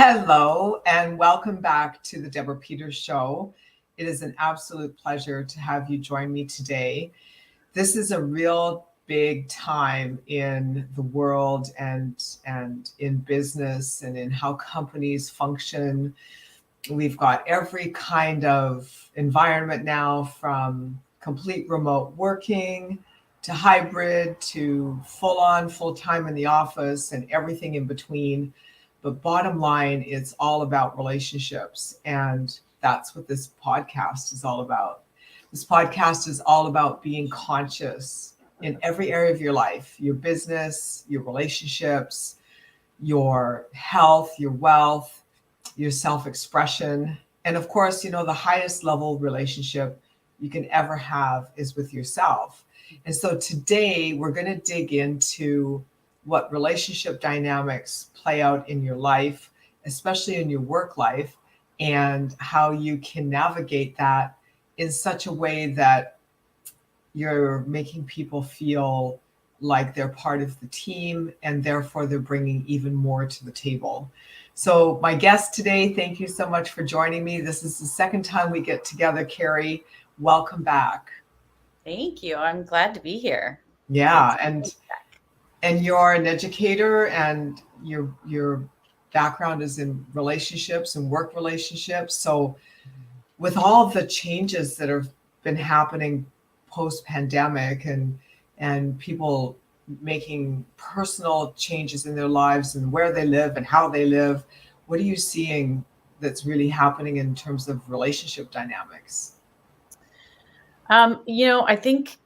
Hello, and welcome back to the Deborah Peters Show. It is an absolute pleasure to have you join me today. This is a real big time in the world and in business and in how companies function. We've got every kind of environment now, from complete remote working to hybrid to full on, full time in the office and everything in between. But bottom line, it's all about relationships. And that's what this podcast is all about. This podcast is all about being conscious in every area of your life, your business, your relationships, your health, your wealth, your self-expression. And of course, the highest level relationship you can ever have is with yourself. And so today we're going to dig into what relationship dynamics play out in your life, especially in your work life, and how you can navigate that in such a way that you're making people feel like they're part of the team, and therefore they're bringing even more to the table. So my guest today, thank you so much for joining me. This is the second time we get together, Kari. Welcome back. Thank you. I'm glad to be here. Yeah, and you're an educator, and your background is in relationships and work relationships. So with all the changes that have been happening post-pandemic and people making personal changes in their lives and where they live and how they live, what are you seeing that's really happening in terms of relationship dynamics? I think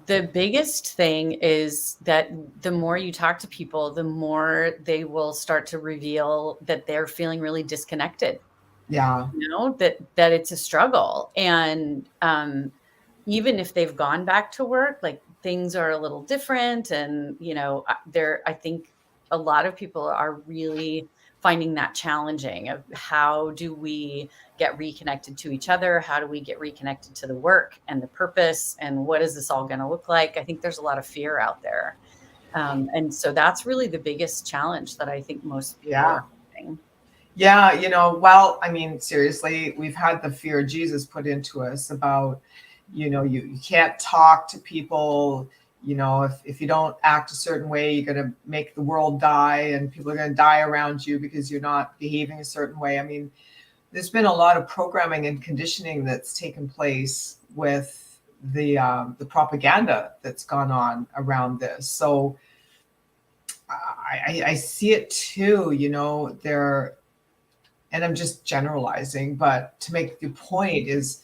the biggest thing is that the more you talk to people, the more they will start to reveal that they're feeling really disconnected. Yeah. That it's a struggle. And even if they've gone back to work, like, things are a little different. And, I think a lot of people are really finding that challenging of how do we get reconnected to each other? How do we get reconnected to the work and the purpose? And what is this all going to look like? I think there's a lot of fear out there. And so that's really the biggest challenge that I think most people are having. Yeah, well, I mean, seriously, we've had the fear of Jesus put into us about, you can't talk to people. If you don't act a certain way, you're going to make the world die, and people are going to die around you because you're not behaving a certain way. I mean, there's been a lot of programming and conditioning that's taken place with the propaganda that's gone on around this. So I see it too, and I'm just generalizing, but to make the point is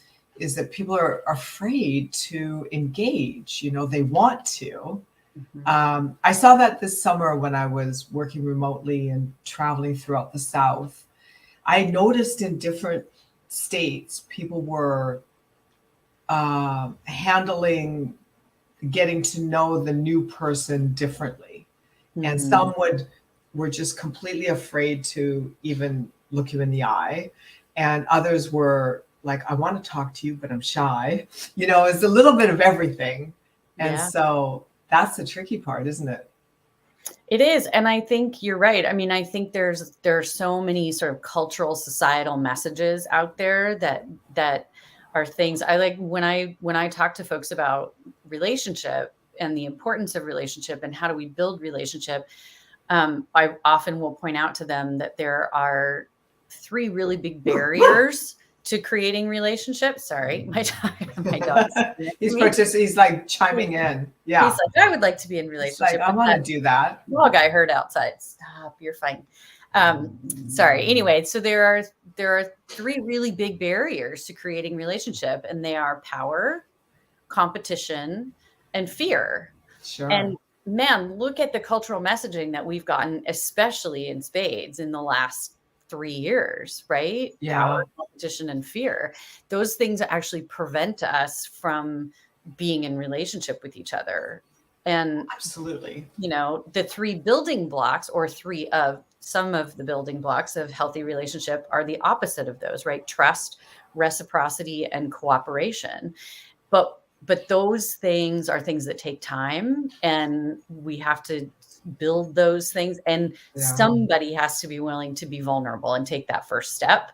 that people are afraid to engage. They want to. Mm-hmm. I saw that this summer when I was working remotely and traveling throughout the South. I noticed in different states, people were handling getting to know the new person differently. Mm-hmm. And some were just completely afraid to even look you in the eye. And others were like, I want to talk to you, but I'm shy. It's a little bit of everything. And so that's the tricky part, isn't it? It is. And I think you're right. I mean, I think there are so many sort of cultural, societal messages out there that are things I like when I talk to folks about relationship and the importance of relationship and how do we build relationship. I often will point out to them that there are 3 really big barriers to creating relationships. Sorry, my dog. He's like chiming in. Yeah. He's like, I would like to be in relationship. Like, I want to do that. Dog I heard outside. Stop, you're fine. Sorry. Anyway, so there are 3 really big barriers to creating relationship, and they are power, competition, and fear. Sure. And man, look at the cultural messaging that we've gotten, especially in spades in the last 3 years, right? Yeah. Power, competition, and fear. Those things actually prevent us from being in relationship with each other. And absolutely, the 3 building blocks, or 3 of some of the building blocks of healthy relationship, are the opposite of those, right? Trust, reciprocity, and cooperation. But those things are things that take time, and we have to build those things. And Yeah. somebody has to be willing to be vulnerable and take that first step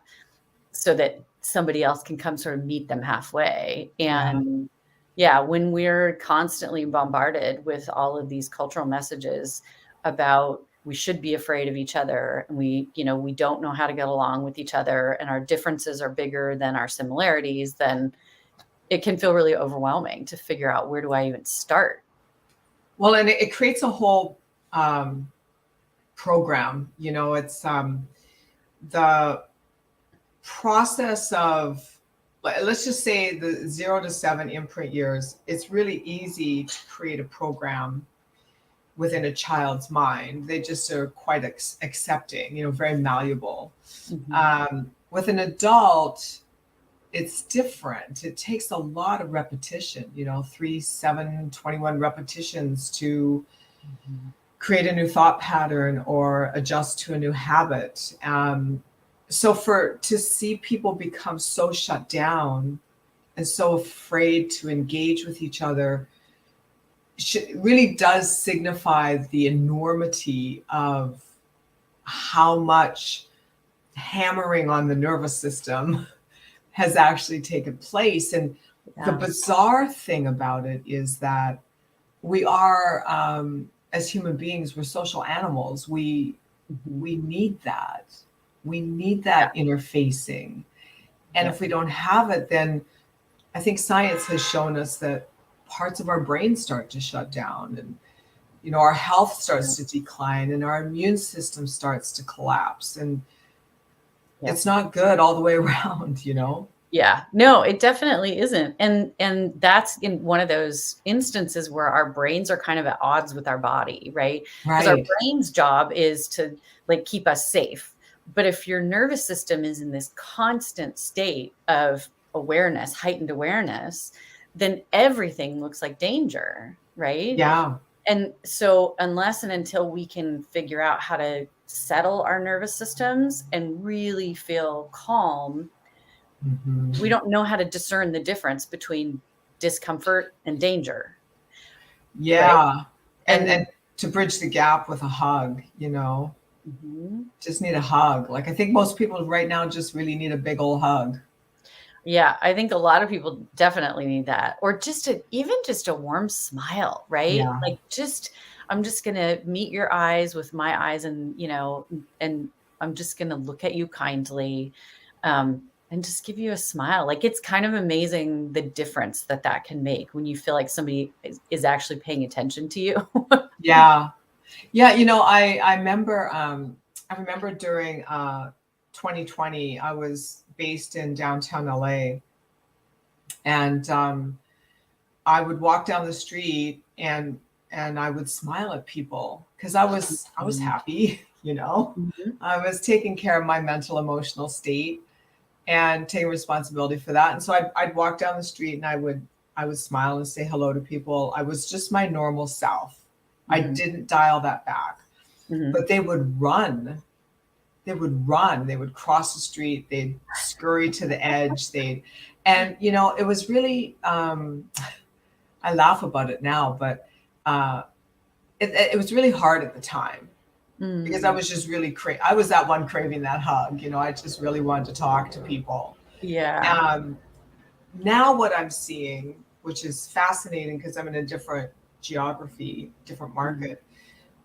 so that somebody else can come sort of meet them halfway. Yeah. And yeah, when we're constantly bombarded with all of these cultural messages about we should be afraid of each other, and we don't know how to get along with each other, and our differences are bigger than our similarities, then it can feel really overwhelming to figure out, where do I even start? Well, and it creates a whole program. It's the process of, let's just say, the 0 to 7 imprint years. It's really easy to create a program within a child's mind. They just are quite accepting, very malleable. With an adult, it's different. It takes a lot of repetition, 3, 7, 21 repetitions to create a new thought pattern or adjust to a new habit. So to see people become so shut down and so afraid to engage with each other really does signify the enormity of how much hammering on the nervous system has actually taken place. And the bizarre thing about it is that we are, as human beings, we're social animals. We need that. We need that interfacing. And if we don't have it, then I think science has shown us that parts of our brain start to shut down, and our health starts to decline, and our immune system starts to collapse. And it's not good all the way around. Yeah, no, it definitely isn't. And that's in one of those instances where our brains are kind of at odds with our body, right? Because our brain's job is to keep us safe. But if your nervous system is in this constant state of awareness, heightened awareness, then everything looks like danger, right? Yeah. And so unless and until we can figure out how to settle our nervous systems and really feel calm, we don't know how to discern the difference between discomfort and danger. Yeah. Right? And to bridge the gap with a hug, just need a hug. I think most people right now just really need a big old hug. Yeah, I think a lot of people definitely need that. Or even just a warm smile, right? Yeah. I'm just going to meet your eyes with my eyes, and I'm just going to look at you kindly. And just give you a smile. It's kind of amazing the difference that can make when you feel like somebody is actually paying attention to you. Yeah. Yeah. I remember during 2020, I was based in downtown LA, and I would walk down the street and I would smile at people because I was happy, I was taking care of my mental, emotional state and taking responsibility for that. And so I'd walk down the street and I would smile and say hello to people. I was just my normal self. I didn't dial that back. But they would run. They would cross the street. They'd scurry to the edge. And it was really, I laugh about it now, but it was really hard at the time. Because I was just really I was that one craving that hug. I just really wanted to talk to people. Yeah. Now what I'm seeing, which is fascinating because I'm in a different geography, different market,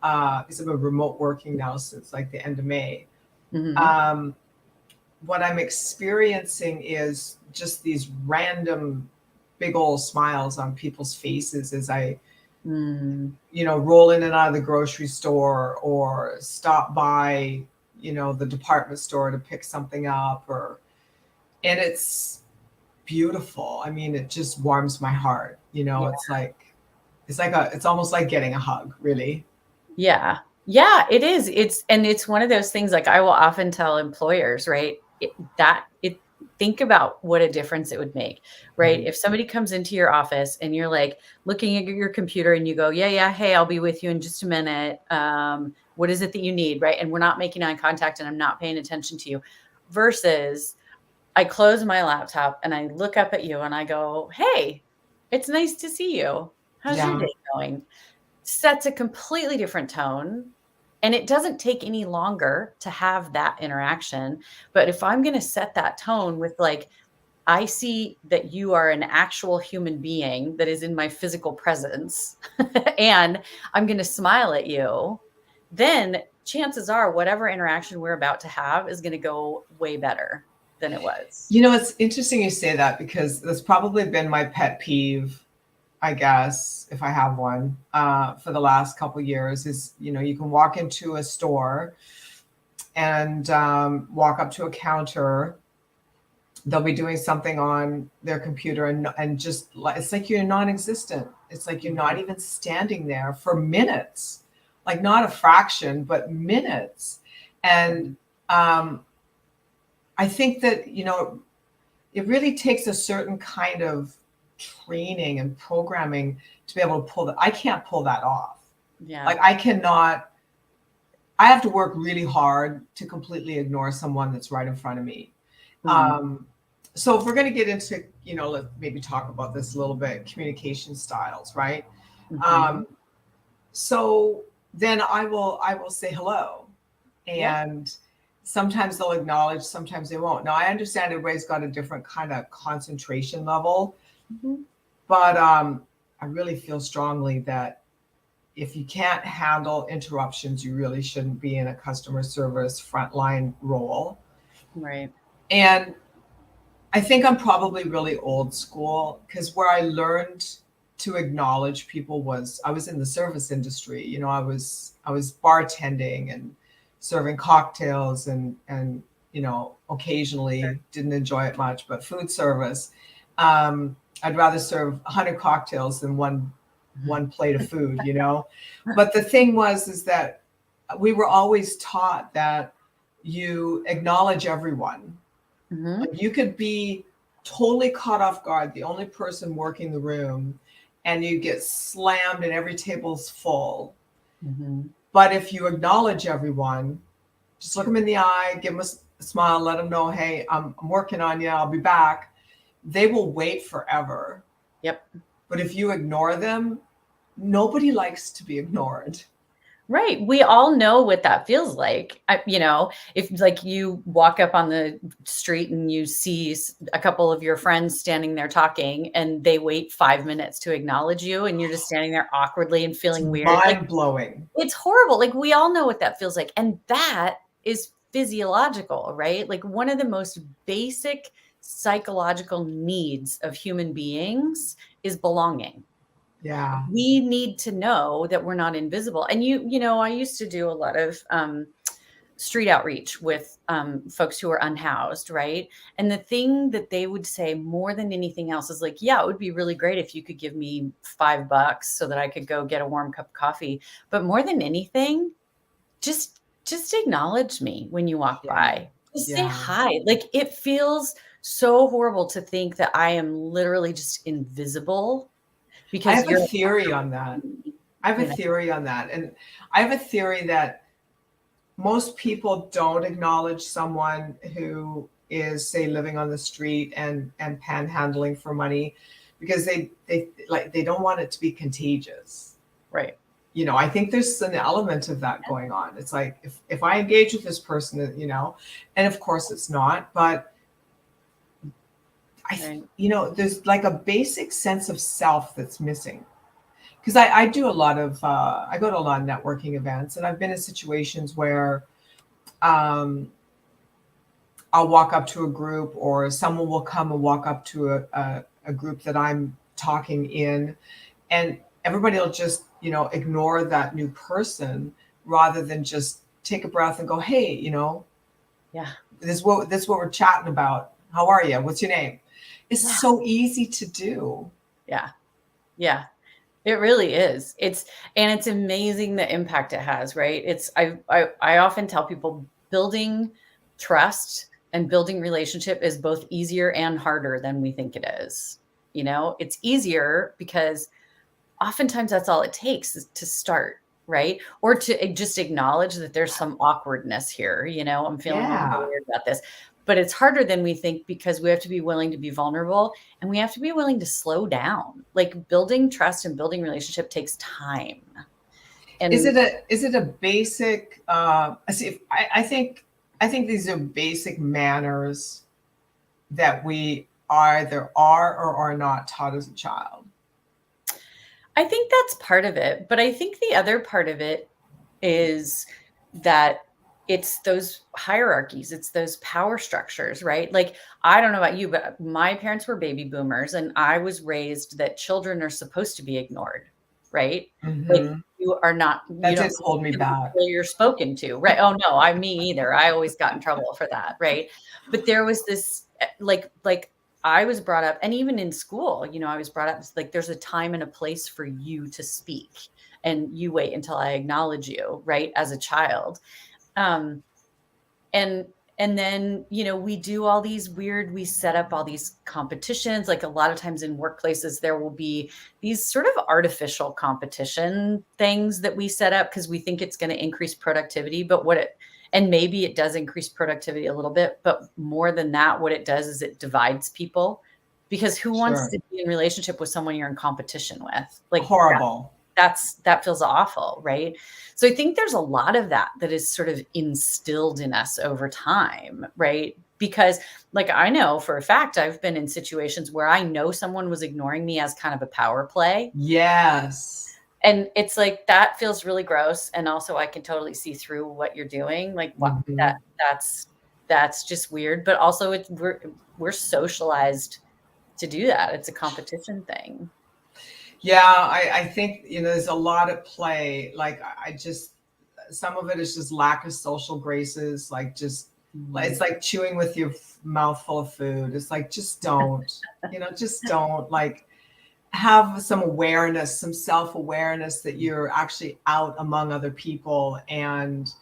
because I'm remote working now since the end of May. What I'm experiencing is just these random big old smiles on people's faces as I roll in and out of the grocery store or stop by, the department store to pick something up, and it's beautiful. I mean, it just warms my heart. It's almost like getting a hug, really. Yeah. Yeah, it is. It's one of those things, I will often tell employers, right? Think about what a difference it would make, right? If somebody comes into your office and you're looking at your computer and you go, yeah, hey, I'll be with you in just a minute. What is it that you need, right? And we're not making eye contact and I'm not paying attention to you, versus I close my laptop and I look up at you and I go, hey, it's nice to see you. How's your day going? sets a completely different tone. And it doesn't take any longer to have that interaction. But if I'm going to set that tone with like, I see that you are an actual human being that is in my physical presence, and I'm going to smile at you, then chances are whatever interaction we're about to have is going to go way better than it was. You know, it's interesting you say that, because that's probably been my pet peeve, I guess, if I have one, for the last couple of years is, you know, you can walk into a store and walk up to a counter. They'll be doing something on their computer, and just it's like you're non-existent. It's like you're not even standing there for minutes, like not a fraction, but minutes. And I think that, you know, it really takes a certain kind of training and programming to be able to pull that. I can't pull that off. Yeah. Like I cannot, I have to work really hard to completely ignore someone that's right in front of me. So if we're going to get into, you know, let's maybe talk about this a little bit, communication styles, right? So then I will say hello, and sometimes they'll acknowledge, sometimes they won't. Now I understand everybody's got a different kind of concentration level, but I really feel strongly that if you can't handle interruptions, you really shouldn't be in a customer service frontline role. Right. And I think I'm probably really old school, because where I learned to acknowledge people was, I was in the service industry. You know, I was bartending and serving cocktails, and you know, occasionally didn't enjoy it much, but food service. I'd rather serve 100 cocktails than one plate of food, you know. But the thing is that we were always taught that you acknowledge everyone. Like you could be totally caught off guard, the only person working the room, and you get slammed and every table's full. But if you acknowledge everyone, just look them in the eye, give them a smile, let them know, hey, I'm working on you, I'll be back. They will wait forever. Yep. But if you ignore them, nobody likes to be ignored. Right. We all know what that feels like. You know, if like you walk up on the street and you see a couple of your friends standing there talking, and they wait 5 minutes to acknowledge you, and you're just standing there awkwardly and feeling weird. Mind blowing. It's horrible. Like we all know what that feels like. And that is physiological, right? Like one of the most basic psychological needs of human beings is belonging. Yeah. We need to know that we're not invisible. And you know, I used to do a lot of street outreach with folks who are unhoused, right? And the thing that they would say more than anything else is like, yeah, it would be really great if you could give me $5 so that I could go get a warm cup of coffee. But more than anything, just acknowledge me when you walk by. Just say hi. Like it feels so horrible to think that I am literally just invisible. Because I have a theory on that. I have a theory on that. And I have a theory that most people don't acknowledge someone who is, say, living on the street and panhandling for money, because they don't want it to be contagious. Right. You know, I think there's an element of that going on. It's like, if I engage with this person, you know, and of course it's not, but you know, there's like a basic sense of self that's missing. Because I do a lot of, I go to a lot of networking events, and I've been in situations where I'll walk up to a group, or someone will come and walk up to a group that I'm talking in, and everybody will just, you know, ignore that new person rather than just take a breath and go, hey, you know, this is what we're chatting about. How are you? What's your name? It's so easy to do. Yeah. Yeah. It really is. It's amazing the impact it has, right? I often tell people building trust and building relationship is both easier and harder than we think it is. You know, it's easier because oftentimes that's all it takes is to start, right? Or to just acknowledge that there's some awkwardness here. You know, I'm feeling a little weird about this. But it's harder than we think because we have to be willing to be vulnerable, and we have to be willing to slow down. Like building trust and building relationship takes time. Is And it a basic, I think these are basic manners that we either are or are not taught as a child. I think that's part of it, but I think the other part of it is that it's those hierarchies, it's those power structures, right? Like, I don't know about you, but my parents were baby boomers, and I was raised that children are supposed to be ignored, right? Like, Hmm. you are not, you That don't did speak hold me to them back. until you're spoken to, right? Oh no, me either. I always got in trouble for that, right? But there was this like I was brought up, and even in school, I was brought up, it's like there's a time and a place for you to speak, and you wait until I acknowledge you, right? As a child. Um, and and then, we set up all these competitions. Like, a lot of times in workplaces, there will be these sort of artificial competition things that we set up because we think it's going to increase productivity. And maybe it does increase productivity a little bit, but more than that, what it does is it divides people, because who wants Sure. to be in relationship with someone you're in competition with? Like, Horrible. that feels awful, right? So I think there's a lot of that is sort of instilled in us over time, right? Because, like, I know for a fact I've been in situations where I know someone was ignoring me as kind of a power play, Yes. and it's like, that feels really gross, and also I can totally see through what you're doing. Like, what Hmm. that's just weird, but also we're socialized to do that. It's a competition thing. Yeah, I think, there's a lot at play. Like, I just, some of it is just lack of social graces. Like, just, it's Mhm. like chewing with your mouth full of food. It's like, just don't, just don't. Like, have some awareness, some self-awareness that you're actually out among other people, and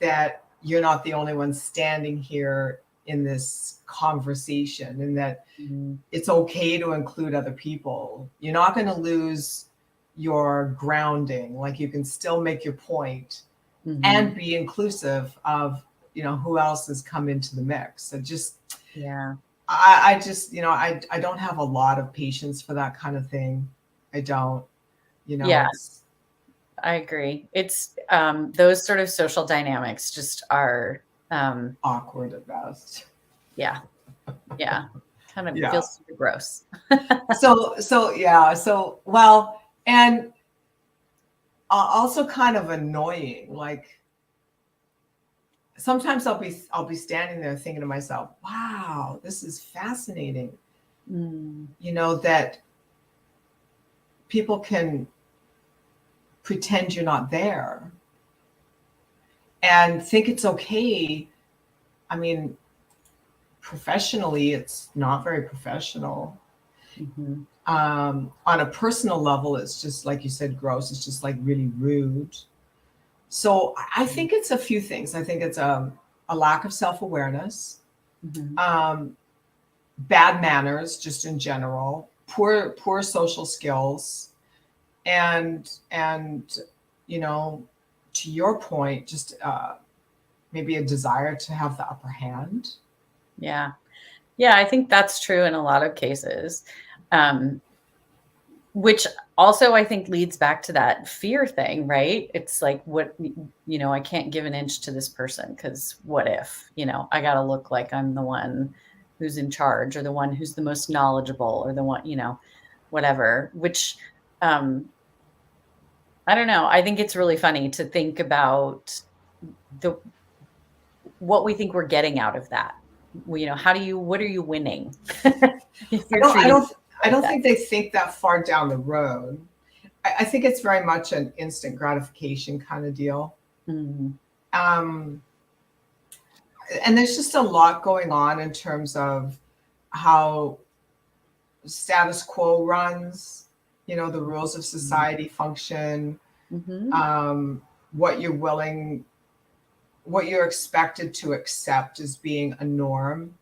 that you're not the only one standing here in this conversation, and that Mhm. it's okay to include other people. You're not going to lose your grounding. Like, you can still make your point Mhm. and be inclusive of, who else has come into the mix. So just, Yeah. I just, I don't have a lot of patience for that kind of thing. I don't, Yeah. it's I agree. It's those sort of social dynamics just are, awkward at best. yeah, yeah, kind of Yeah. feels super gross. Yeah. So, well, and also kind of annoying. Like, sometimes I'll be standing there thinking to myself, wow, this is fascinating. Mm, That people can pretend you're not there and think it's okay. I mean, professionally, it's not very professional. mhm, On a personal level, it's just like you said, gross. It's just like really rude. So I mm, think it's a few things. I think it's a lack of self-awareness, mhm. um, bad manners, just in general, poor social skills, and you know, to your point, just maybe a desire to have the upper hand. Yeah. Yeah, I think that's true in a lot of cases. Um, which also I think leads back to that fear thing, right? It's like, I can't give an inch to this person because what if, I got to look like I'm the one who's in charge, or the one who's the most knowledgeable, or the one, whatever, which, um, I don't know. I think it's really funny to think about the what we think we're getting out of that. Well, what are you winning if I you're don't I treating don't people I like don't that? think they think that far down the road. I think it's very much an instant gratification kind of deal. Mhm. Um, and there's just a lot going on in terms of how status quo runs, the rules of Mhm. society function, Mhm. um, what you're willing, what you're expected to accept as being a norm.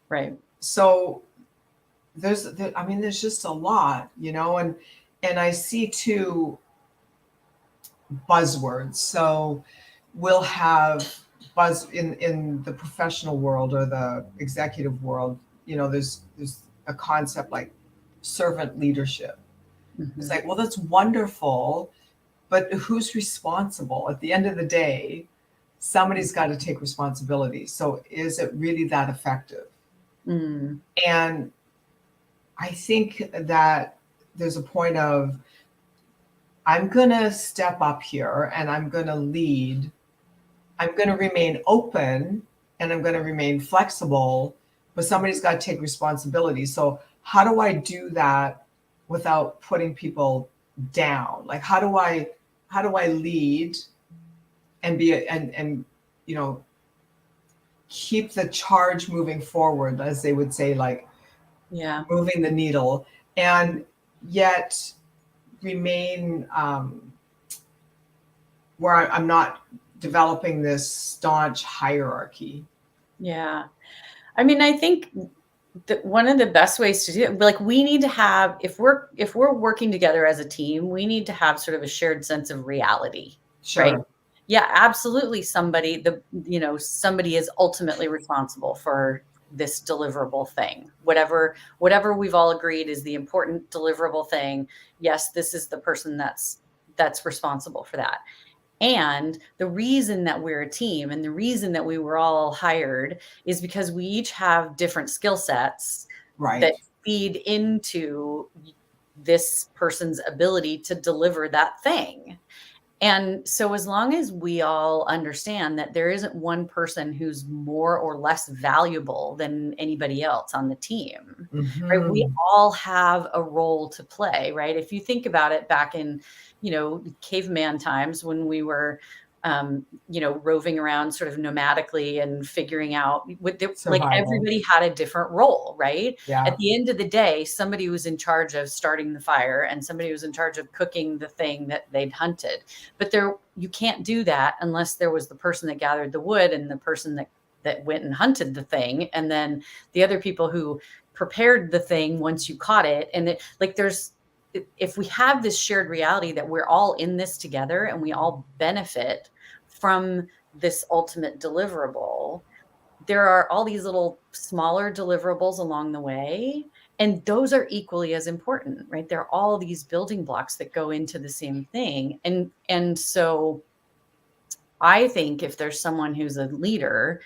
Right. So I mean, there's just a lot, and I see too buzzwords. So we'll have buzz in the professional world or the executive world. There's a concept like servant leadership. It's Mhm. like, well, that's wonderful, but who's responsible? At the end of the day, somebody's got to take responsibility. So is it really that effective? Mm. And I think that there's a point of, I'm going to step up here and I'm going to lead. I'm going to remain open and I'm going to remain flexible, but somebody's got to take responsibility. So how do I do that without putting people down? Like, how do I lead and be, and, you know, keep the charge moving forward, as they would say, like, Yeah. moving the needle, and yet remain where I'm not developing this staunch hierarchy. Yeah. I mean, I think that one of the best ways to do it, like, we need to have, if we're working together as a team, we need to have sort of a shared sense of reality, right? Sure. Yeah, absolutely. Somebody is ultimately responsible for this deliverable thing, whatever we've all agreed is the important deliverable thing. Yes, this is the person that's responsible for that. And the reason that we're a team and the reason that we were all hired is because we each have different skill sets Right. that feed into this person's ability to deliver that thing. And so as long as we all understand that there isn't one person who's more or less valuable than anybody else on the team, right? We Mm-hmm. all have a role to play, right? If you think about it, back in, caveman times, when we were, roving around sort of nomadically and figuring out like, Survival. everybody had a different role, right? Yeah. At the end of the day, somebody was in charge of starting the fire and somebody was in charge of cooking the thing that they'd hunted. But you can't do that unless there was the person that gathered the wood and the person that went and hunted the thing, and then the other people who prepared the thing once you caught it. And if we have this shared reality that we're all in this together and we all benefit from this ultimate deliverable, there are all these little smaller deliverables along the way, and those are equally as important, right? There are all these building blocks that go into the same thing. And so I think if there's someone who's a leader,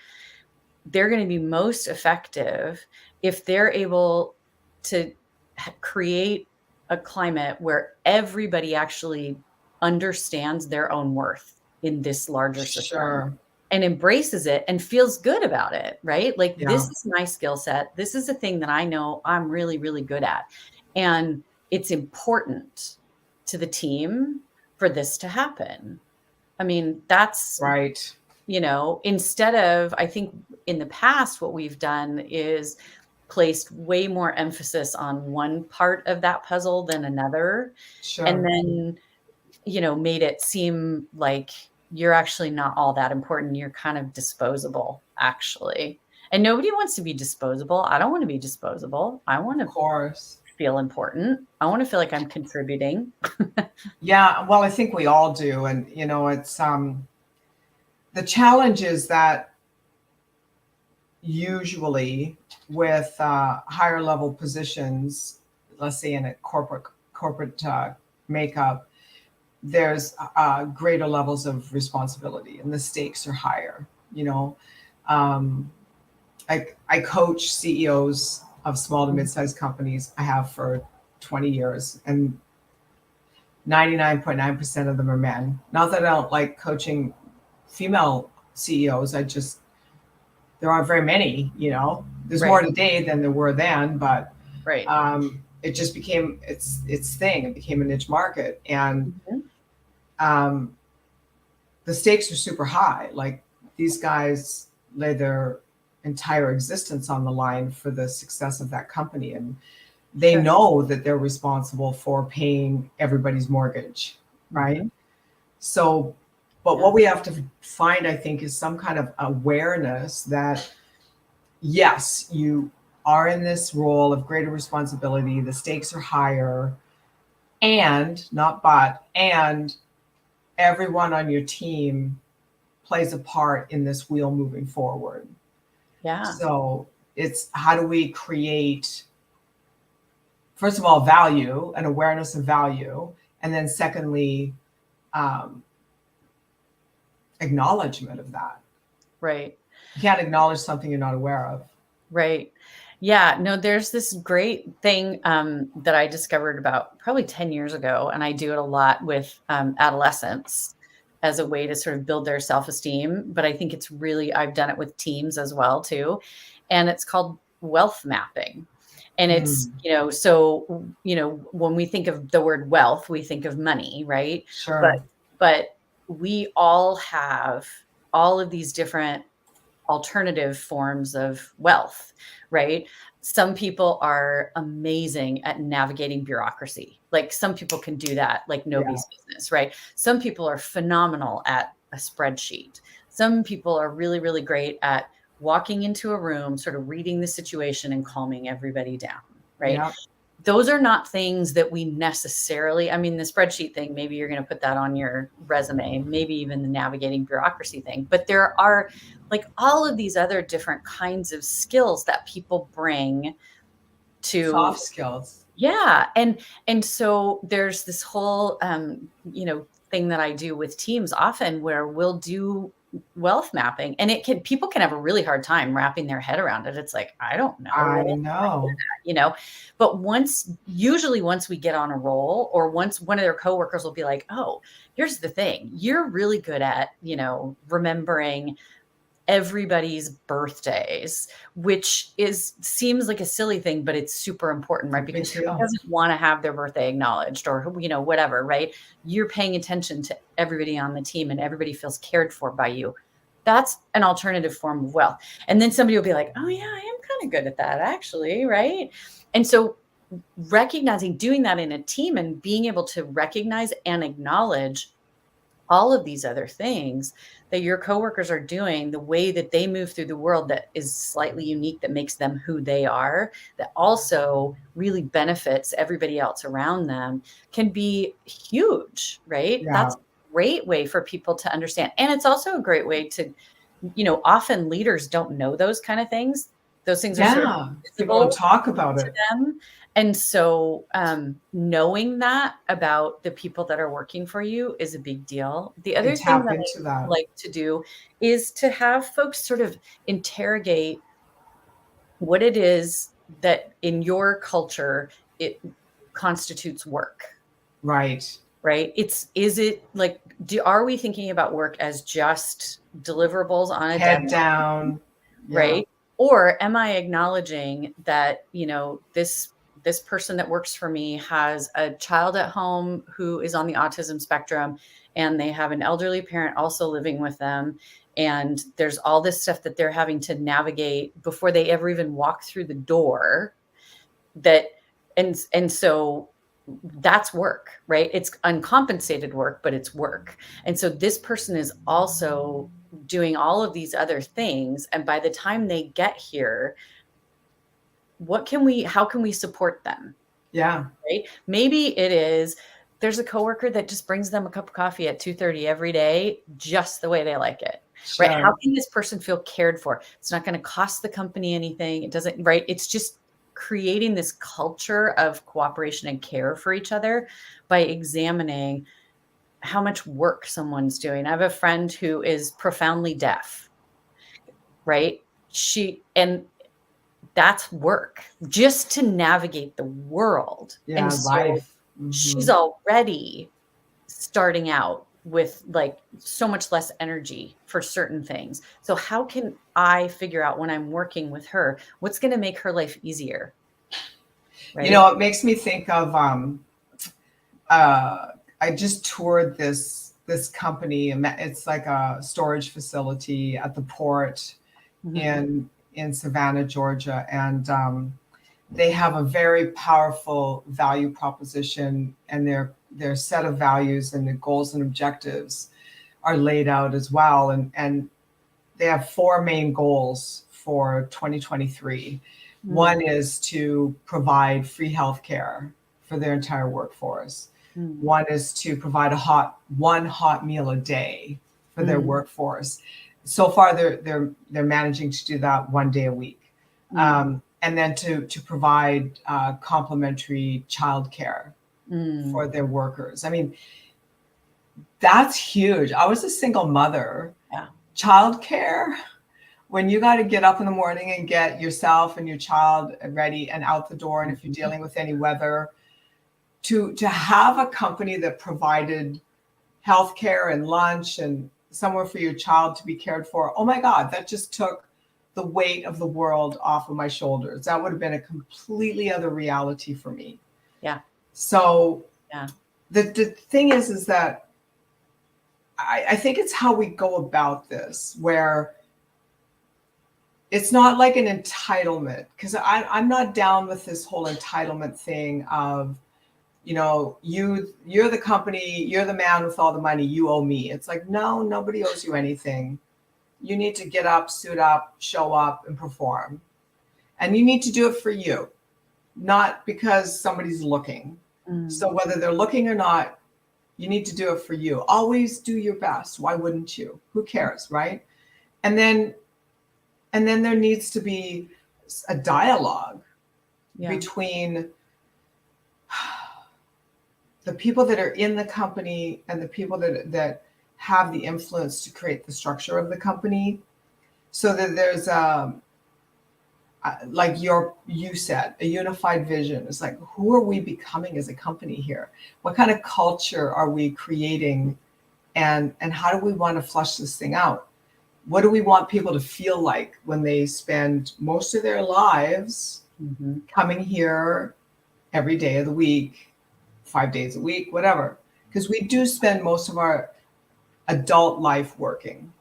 they're going to be most effective if they're able to create a climate where everybody actually understands their own worth in this larger system Sure. and embraces it and feels good about it, right? Like, Yeah. this is my skill set. This is a thing that I know I'm really, really good at. And it's important to the team for this to happen. I mean, that's, Right. instead of, I think in the past, what we've done is placed way more emphasis on one part of that puzzle than another. Sure. And then, made it seem like you're actually not all that important. You're kind of disposable, actually. And nobody wants to be disposable. I don't want to be disposable. I want Of to course. feel important. I want to feel like I'm contributing. Yeah. Well, I think we all do. And, it's, the challenge is that usually with higher level positions, let's say in a corporate makeup, there's greater levels of responsibility and the stakes are higher. I coach CEOs of small to mid-sized companies. I have for 20 years, and 99.9% of them are men. Not that I don't like coaching female CEOs. There aren't very many, there's Right. more today than there were then, but Right. it just became its thing. It became a niche market. And the stakes are super high. Like, these guys lay their entire existence on the line for the success of that company. And they Sure. know that they're responsible for paying everybody's mortgage, right? Mhm. So, but what we have to find, I think, is some kind of awareness that, yes, you are in this role of greater responsibility, the stakes are higher, and everyone on your team plays a part in this wheel moving forward. Yeah. So it's, how do we create, first of all, value and awareness of value, and then secondly, um, acknowledgement of that. Right. You can't acknowledge something you're not aware of. Right. Yeah. No, there's this great thing that I discovered about probably 10 years ago, and I do it a lot with adolescents as a way to sort of build their self-esteem. But I think it's really, I've done it with teams as well too. And it's called wealth mapping. And it's, Mm, so, when we think of the word wealth, we think of money, right? But, sure. but we all have all of these different alternative forms of wealth, right? Some people are amazing at navigating bureaucracy. Like some people can do that like Yeah. nobody's business, right? Some people are phenomenal at a spreadsheet. Some people are really, really great at walking into a room, sort of reading the situation and calming everybody down, right? Yeah. Those are not things that we necessarily, I mean, the spreadsheet thing, maybe you're going to put that on your resume, maybe even the navigating bureaucracy thing, but there are like all of these other different kinds of skills that people bring to, Soft skills. yeah. And so there's this whole, thing that I do with teams often where we'll do wealth mapping, and people can have a really hard time wrapping their head around it. It's like, I don't know, I know. you know but usually once we get on a roll, or once one of their coworkers will be like, oh, here's the thing, you're really good at remembering everybody's birthdays, which seems like a silly thing, but it's super important, right? Big Because who deal. doesn't want to have their birthday acknowledged, or whatever, right? You're paying attention to everybody on the team and everybody feels cared for by you. That's an alternative form of wealth. And then somebody will be like, oh yeah, I am kind of good at that actually, right? And so doing that in a team and being able to recognize and acknowledge all of these other things that your coworkers are doing, the way that they move through the world that is slightly unique, that makes them who they are, that also really benefits everybody else around them, can be huge, right? Yeah. That's a great way for people to understand. And it's also a great way to, often leaders don't know those kind of things. Those things are sort of Yeah. People don't invisible talk about to it. them. And so knowing that about the people that are working for you is a big deal. The And other thing tap that into I that. like to do is to have folks sort of interrogate what it is that in your culture it constitutes work, Right. right? Is it like, are we thinking about work as just deliverables on a Head deadline? down. Yeah. Right? Or am I acknowledging that, this person that works for me has a child at home who is on the autism spectrum, and they have an elderly parent also living with them, and there's all this stuff that they're having to navigate before they ever even walk through the door, that and so that's work, right? It's uncompensated work, but it's work. And so this person is also doing all of these other things, and by the time they get here, how can we support them, Yeah. right? Maybe it is, there's a coworker that just brings them a cup of coffee at 2:30 every day, just the way they like it, right? How Sure. can this person feel cared for? It's not going to cost the company anything. It doesn't, right? It's just creating this culture of cooperation and care for each other by examining how much work someone's doing. I have a friend who is profoundly deaf, right? And that's work just to navigate the world. And Yeah. so Life. Hmm. she's already starting out with like so much less energy for certain things. So how can I figure out when I'm working with her, what's going to make her life easier? Right. It makes me think of uh, I just toured this company. It's like a storage facility at the port Mhm. in Savannah, Georgia, and they have a very powerful value proposition, and their set of values and the goals and objectives are laid out as well, and they have four main goals for 2023. One Mm, is to provide free healthcare for their entire workforce. mm, One is to provide one hot meal a day for their mm, workforce. So far, they're managing to do that one day a week, mm, and then to provide complimentary childcare mm. for their workers. I mean, That's huge. I was a single mother. Yeah. Childcare, when you got to get up in the morning and get yourself and your child ready and out the door, and if you're dealing with any weather, to have a company that provided healthcare and lunch and somewhere for your child to be cared for, oh my God, that just took the weight of the world off of my shoulders. That would have been a completely other reality for me. Yeah. So yeah. The thing is that I think it's how we go about this, where it's not like an entitlement, because I'm not down with this whole entitlement thing of, you know, you're the company, you're the man with all the money, you owe me. It's like, no, nobody owes you anything. You need to get up, suit up, show up, and perform. And you need to do it for you, not because somebody's looking. So whether they're looking or not, you need to do it for you. Always do your best. Why wouldn't you? Who cares, right? And then there needs to be a dialogue between the people that are in the company and the people that have the influence to create the structure of the company, so that there's like you said, a unified vision. It's like, who are we becoming as a company here? What kind of culture are we creating, and how do we want to flush this thing out? What do we want people to feel like when they spend most of their lives coming here every day of the week, 5 days a week, whatever? Because we do spend most of our adult life working.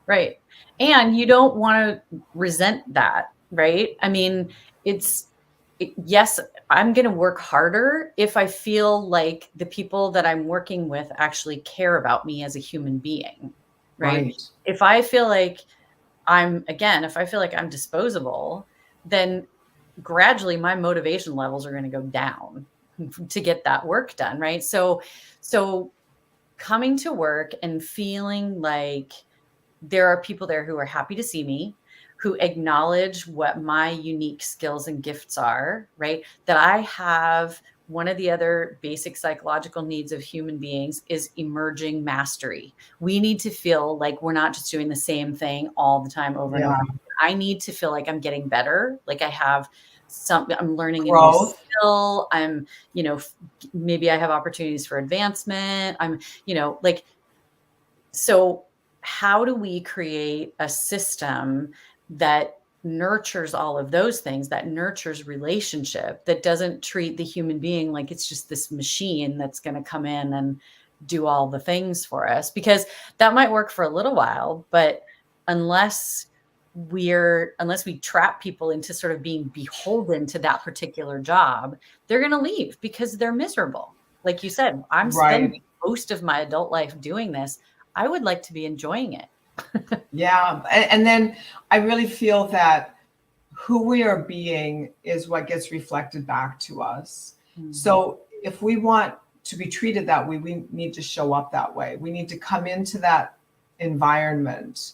Right. And you don't want to resent that, right? I mean, yes, I'm going to work harder if I feel like the people that I'm working with actually care about me as a human being, right? If I feel like I'm disposable, then gradually my motivation levels are going to go down to get that work done, right? So coming to work and feeling like there are people there who are happy to see me, who acknowledge what my unique skills and gifts are, right? That I have one of the other basic psychological needs of human beings is emerging mastery. We need to feel like we're not just doing the same thing all the time over and over. I need to feel like I'm getting better, like I'm learning a new skill. I'm, maybe I have opportunities for advancement. So how do we create a system that nurtures all of those things, that nurtures relationship, that doesn't treat the human being like it's just this machine that's going to come in and do all the things for us? Because that might work for a little while, but unless we trap people into sort of being beholden to that particular job, they're going to leave because they're miserable. Like you said, I'm spending most of my adult life doing this. I would like to be enjoying it. Yeah. And then I really feel that who we are being is what gets reflected back to us. So if we want to be treated that way, we need to show up that way. We need to come into that environment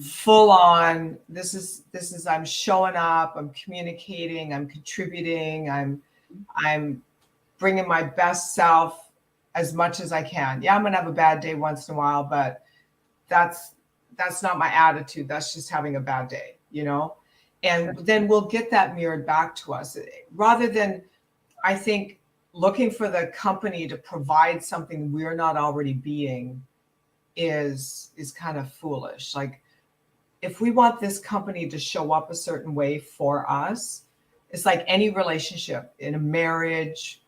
full on. This is I'm showing up, I'm communicating, I'm contributing, I'm bringing my best self as much as I can. Yeah, I'm gonna have a bad day once in a while, but that's not my attitude. That's just having a bad day, and then we'll get that mirrored back to us, rather than, I think, looking for the company to provide something we're not already being is kind of foolish. Like, if we want this company to show up a certain way for us, it's like any relationship in a marriage,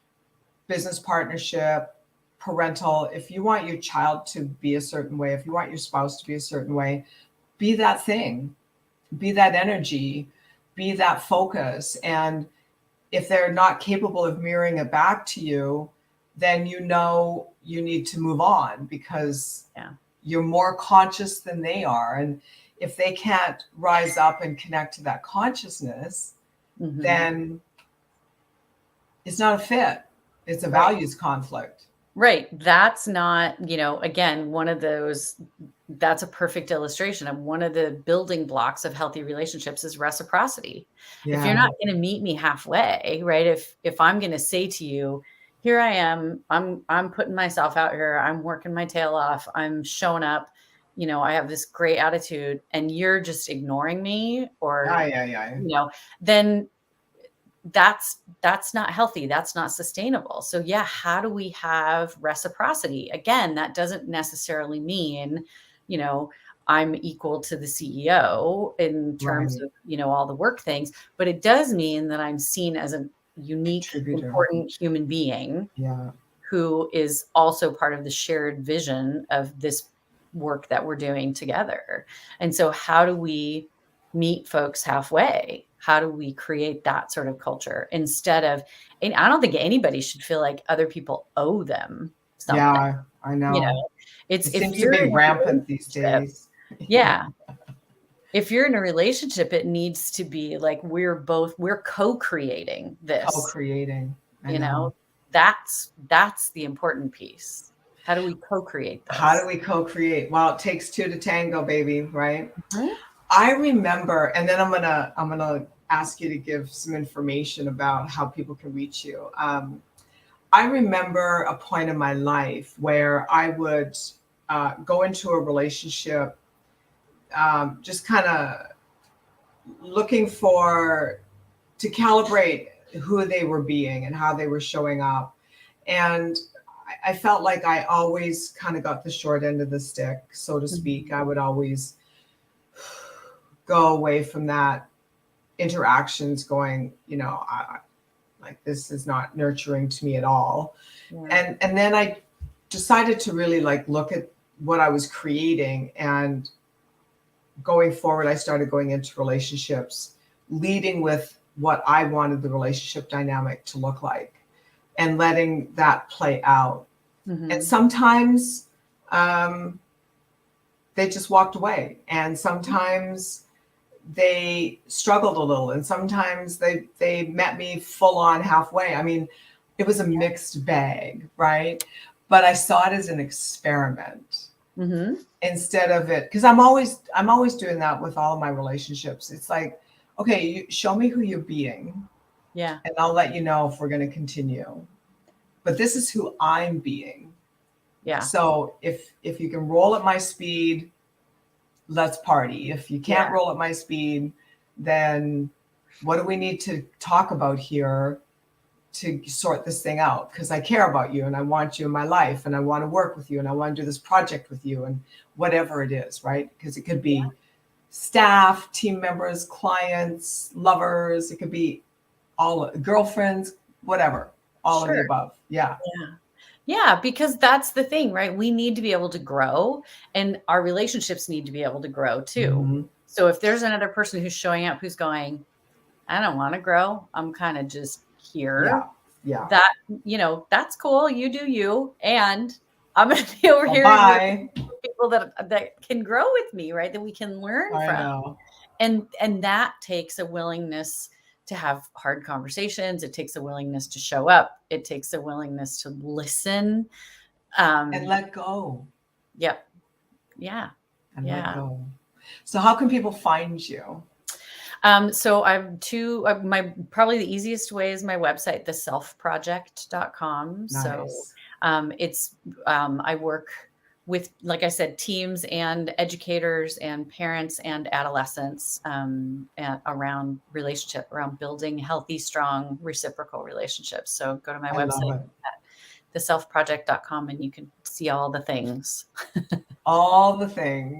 business partnership, parental. If you want your child to be a certain way, if you want your spouse to be a certain way, be that thing, be that energy, be that focus. And if they're not capable of mirroring it back to you, then you need to move on, because you're more conscious than they are. And if they can't rise up and connect to that consciousness, then it's not a fit. It's a values conflict. Right. That's not, again, that's a perfect illustration of one of the building blocks of healthy relationships is reciprocity. If you're not going to meet me halfway, right? If I'm going to say to you, here I am. I'm putting myself out here. I'm working my tail off. I'm showing up. I have this great attitude, and you're just ignoring me, or Yeah. then that's not healthy. That's not sustainable. So yeah, how do we have reciprocity? Again, that doesn't necessarily mean, you know, I'm equal to the CEO in terms Right. of, all the work things, but it does mean that I'm seen as a unique, Contributor. important human being Yeah. who is also part of the shared vision of this work that we're doing together. And so how do we meet folks halfway? How do we create that sort of culture instead of, and I don't think anybody should feel like other people owe them something, Yeah, I you know. know, it's It if seems to you're be in a rampant these relationship, days. yeah. If you're in a relationship, it needs to be like we're co-creating this, Co-creating. I you know, know. that's the important piece. How do we co-create How do this? we co-create? Well, it takes two to tango, baby, right? Mhm. I remember, and then I'm gonna ask you to give some information about how people can reach you. I remember a point in my life where I would go into a relationship, just kind of looking to calibrate who they were being and how they were showing up. And I felt like I always kind of got the short end of the stick, so to speak. Mhm. I would always go away from that interactions going, like this is not nurturing to me at all. Yeah. And then I decided to really like look at what I was creating, and going forward, I started going into relationships, leading with what I wanted the relationship dynamic to look like and letting that play out. And Mhm. sometimes um, they just walked away, and sometimes they struggled a little, and sometimes they met me full on halfway. I mean, it was a mixed bag, right? But I saw it as an experiment Mhm. instead of it, because I'm always doing that with all of my relationships. It's like, okay, you show me who you're being, Yeah. and I'll let you know if we're going to continue. But this is who I'm being. Yeah. So if you can roll at my speed, let's party. If you Yeah. can't roll at my speed, then what do we need to talk about here to sort this thing out? Because I care about you and I want you in my life and I want to work with you and I want to do this project with you and whatever it is, right? Because it could be staff, team members, clients, lovers, it could be all girlfriends, whatever, all of the Sure. above. Yeah. Yeah. Yeah, because that's the thing, right? We need to be able to grow, and our relationships need to be able to grow too. Mhm. So if there's another person who's showing up who's going, I don't want to grow, I'm kind of just Yeah. here. Yeah. That, that's cool. You do you. And I'm going to be over Bye here in the bye. people that can grow with me, right? That we can learn I from. know. And that takes a willingness to have hard conversations. It takes a willingness to show up. It takes a willingness to listen. And Um, let go. yep. Yeah. And let Yeah. go. So how can people find you? So I've my probably the easiest way is my website, theselfproject.com. So Nice. it's I work with, like I said, teams and educators and parents and adolescents around around building healthy, strong, reciprocal relationships. So go to my I love website, it. theselfproject.com, and you can see all the things. All the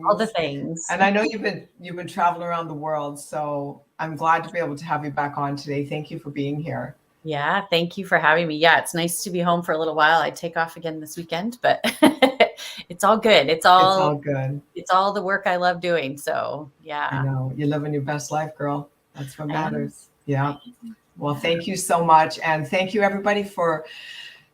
All the things. things. And I know you've been traveling around the world, so I'm glad to be able to have you back on today. Thank you for being here. Yeah, thank you for having me. Yeah, it's nice to be home for a little while. I take off again this weekend, but it's all good. It's all good. It's all the work I love doing. So, I yeah, know. You're living your best life, girl. That's what I am. matters. I Yeah. am. Well, Yeah. thank you so much. And thank you everybody for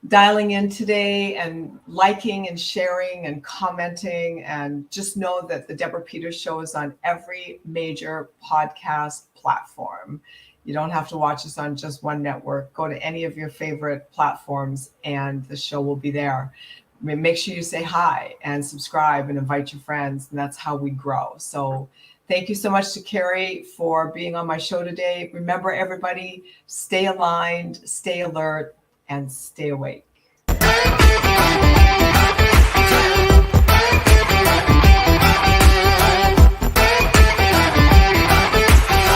dialing in today and liking and sharing and commenting. And just know that the Deborah Peters Show is on every major podcast platform. You don't have to watch us on just one network. Go to any of your favorite platforms and the show will be there. Make sure you say hi and subscribe and invite your friends. And that's how we grow. So thank you so much to Kari for being on my show today. Remember, everybody, stay aligned, stay alert, and stay awake.